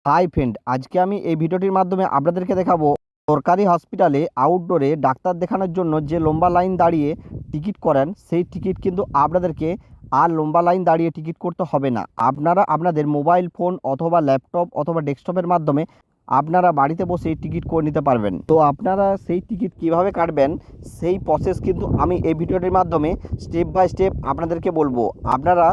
Hi friend, আজকে আমি এই ভিডিওটির মাধ্যমে আপনাদেরকে দেখাবো সরকারি হসপিটালে আউটডোরে ডাক্তার দেখানোর জন্য যে লম্বা লাইন দাঁড়িয়ে টিকিট করেন, সেই টিকিট কিন্তু আপনাদেরকে আর লম্বা লাইন দাঁড়িয়ে টিকিট করতে হবে না। আপনারা আপনাদের মোবাইল ফোন অথবা ল্যাপটপ অথবা ডেস্কটপের মাধ্যমে আপনারা বাড়িতে বসে টিকিট করে নিতে পারবেন। তো আপনারা সেই টিকিট কিভাবে কাটবেন সেই প্রসেস কিন্তু আমি এই ভিডিওটির মাধ্যমে স্টেপ বাই স্টেপ আপনাদেরকে বলবো। আপনারা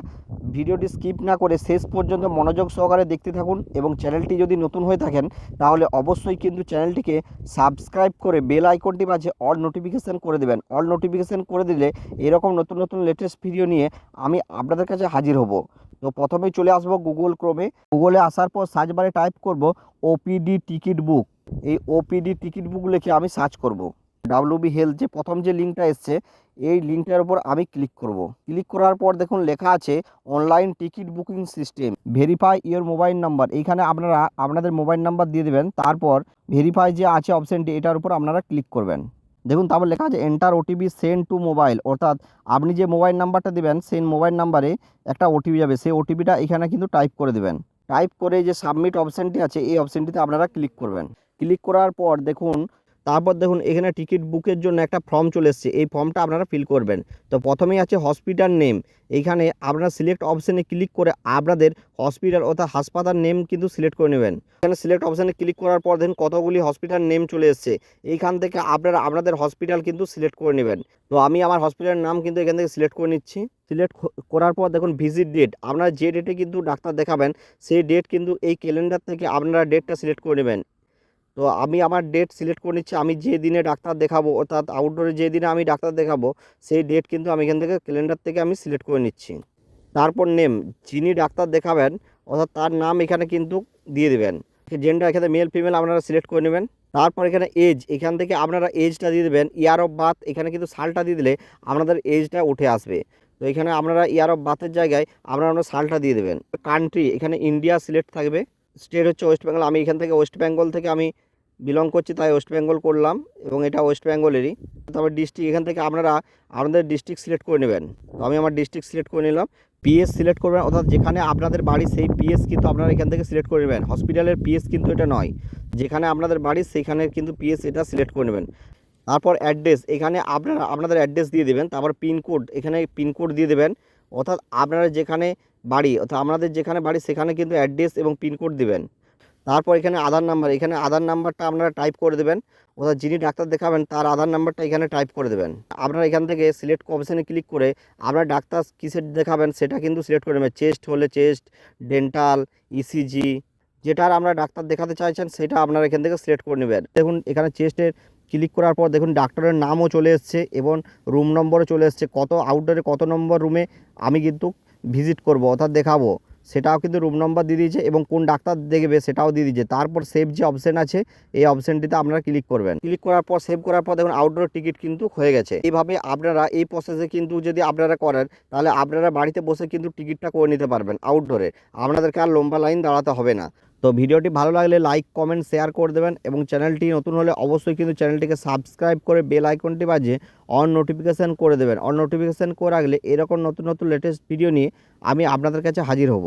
ভিডিওটি স্কিপ না করে শেষ পর্যন্ত মনোযোগ সহকারে দেখতে থাকুন এবং চ্যানেলটি যদি নতুন হয়ে থাকেন তাহলে অবশ্যই কিন্তু চ্যানেলটিকে সাবস্ক্রাইব করে বেল আইকনটি বাজে অল নোটিফিকেশান করে দেবেন। অল নোটিফিকেশান করে দিলে এরকম নতুন নতুন লেটেস্ট ভিডিও নিয়ে আমি আপনাদের কাছে হাজির হব। তো প্রথমেই চলে আসবো গুগল ক্রোমে। গুগলে আসার পর সার্চ বারে টাইপ করব ওপিডি টিকিট বুক। এই ওপিডি টিকিট বুক লিখে আমি সার্চ করব। ডাব্লিউবি হেলথ যে প্রথম যে লিঙ্কটা এসছে এই লিঙ্কটার উপর আমি ক্লিক করব। ক্লিক করার পর দেখুন লেখা আছে online ticket booking system, verify your mobile number. এইখানে আপনারা আপনাদের মোবাইল নাম্বার দিয়ে দেবেন, তারপর ভেরিফাই যে আছে অপশানটি এটার উপর আপনারা ক্লিক করবেন। দেখুন তারপর লেখা আছে enter OTP send to mobile, অর্থাৎ আপনি যে মোবাইল নাম্বারটা দেবেন সেই মোবাইল নাম্বারে একটা ওটিপি যাবে, সেই ওটিপিটা এখানে কিন্তু টাইপ করে দেবেন। টাইপ করে যে সাবমিট অপশানটি আছে এই অপশানটিতে আপনারা ক্লিক করবেন। ক্লিক করার পর দেখুন তারপর দেখুন এখানে টিকিট বুকের জন্য একটা ফর্ম চলে এসছে, এই ফর্মটা আপনারা ফিল করবেন। তো প্রথমেই আছে হসপিটাল নেম, এইখানে আপনারা সিলেক্ট অপশানে ক্লিক করে আপনাদের হসপিটাল অর্থাৎ হাসপাতাল নেম কিন্তু সিলেক্ট করে নেবেন। এখানে সিলেক্ট অপশানে ক্লিক করার পর দেখুন কতগুলি হসপিটাল নেম চলে এসছে, এইখান থেকে আপনারা আপনাদের হসপিটাল কিন্তু সিলেক্ট করে নেবেন। তো আমি আমার হসপিটালের নাম কিন্তু এখান থেকে সিলেক্ট করে নিচ্ছি। সিলেক্ট করার পর দেখুন ভিজিট ডেট, আপনারা যে ডেটে কিন্তু ডাক্তার দেখাবেন সেই ডেট কিন্তু এই ক্যালেন্ডার থেকে আপনারা ডেটটা সিলেক্ট করে নেবেন। তো আমি আমার ডেট সিলেক্ট করে নিচ্ছি, আমি যে দিনে ডাক্তার দেখাবো অর্থাৎ আউটডোরে যে দিনে আমি ডাক্তার দেখাবো সেই ডেট কিন্তু আমি এখান থেকে ক্যালেন্ডার থেকে আমি সিলেক্ট করে নিচ্ছি। তারপর নেম, যিনি ডাক্তার দেখাবেন অর্থাৎ তার নাম এখানে কিন্তু দিয়ে দেবেন। জেন্ডার এখানে মেল ফিমেল আপনারা সিলেক্ট করে নেবেন। তারপর এখানে এজ, এখান থেকে আপনারা এজটা দিয়ে দেবেন। ইয়ার অফ বার্থ এখানে কিন্তু সালটা দিয়ে দিলে আপনাদের এজটা উঠে আসবে। তো এখানে আপনারা ইয়ার অফ বার্থের জায়গায় আপনারা সালটা দিয়ে দেবেন। কান্ট্রি এখানে ইন্ডিয়া সিলেক্ট থাকবে। স্টেট হচ্ছে ওয়েস্ট বেঙ্গল, আমি এখান থেকে ওয়েস্ট বেঙ্গল থেকে আমি বিলং করছি তাই ওয়েস্ট বেঙ্গল করলাম এবং এটা ওয়েস্ট বেঙ্গলেরই। তারপর ডিস্ট্রিক্ট এখান থেকে আপনারা আপনাদের ডিস্ট্রিক্ট সিলেক্ট করে নেবেন। তো আমি আমার ডিস্ট্রিক্ট সিলেক্ট করে নিলাম। পিএস সিলেক্ট করবেন, অর্থাৎ যেখানে আপনাদের বাড়ি সেই পিএস কিন্তু আপনারা এখান থেকে সিলেক্ট করে নেবেন। হসপিটালের পিএস কিন্তু এটা নয়, যেখানে আপনাদের বাড়ি সেইখানের কিন্তু পিএস এটা সিলেক্ট করে নেবেন। তারপর অ্যাড্রেস, এখানে আপনারা আপনাদের অ্যাড্রেস দিয়ে দেবেন। তারপর পিনকোড, এখানে পিনকোড দিয়ে দেবেন, অর্থাৎ আপনারা যেখানে বাড়ি অর্থাৎ আপনাদের যেখানে বাড়ি সেখানে কিন্তু অ্যাড্রেস এবং পিনকোড দিবেন। তারপর এখানে আধার নাম্বার, এখানে আধার নাম্বারটা আপনারা টাইপ করে দেবেন, অর্থাৎ যিনি ডাক্তার দেখাবেন তার আধার নাম্বারটা এখানে টাইপ করে দেবেন। আপনারা এখান থেকে সিলেক্ট অপশানে ক্লিক করে আপনার ডাক্তার কিসের দেখাবেন সেটা কিন্তু সিলেক্ট করে নেবেন। চেস্ট হলে চেস্ট, ডেন্টাল, ইসিজি, যেটার আমরা ডাক্তার দেখাতে চাইছেন সেটা আপনারা এখান থেকে সিলেক্ট করে নেবেন। দেখুন এখানে চেস্টের ক্লিক করার পর দেখুন ডাক্তারের নামও চলে এসছে এবং রুম নম্বরও চলে এসছে, কত আউটডোরে কত নম্বর রুমে আমি কিন্তু ভিজিট করব অর্থাৎ দেখাবো সেটাও কিন্তু রুম নম্বর দিয়ে দিয়েছে এবং কোন ডাক্তার দেখবে সেটাও দিয়ে দিয়েছে। তারপর সেভ যে অপশান আছে এই অপশানটিতে আপনারা ক্লিক করবেন। ক্লিক করার পর সেভ করার পর দেখুন আউটডোর টিকিট কিন্তু হয়ে গেছে। এইভাবে আপনারা এই প্রসেসে কিন্তু যদি আপনারা করেন তাহলে আপনারা বাড়িতে বসে কিন্তু টিকিটটা করে নিতে পারবেন আউটডোরে, আপনাদেরকে আর লম্বা লাইন দাঁড়াতে হবে না। তো ভিডিওটি ভালো লাগলে লাইক কমেন্ট শেয়ার করে দেবেন এবং চ্যানেলটি নতুন হলে অবশ্যই কিন্তু চ্যানেলটিকে সাবস্ক্রাইব করে বেল আইকনটি বাজিয়ে অন নোটিফিকেশান করে দেবেন। অন নোটিফিকেশান করে রাখলে এরকম নতুন নতুন লেটেস্ট ভিডিও নিয়ে আমি আপনাদের কাছে হাজির হব।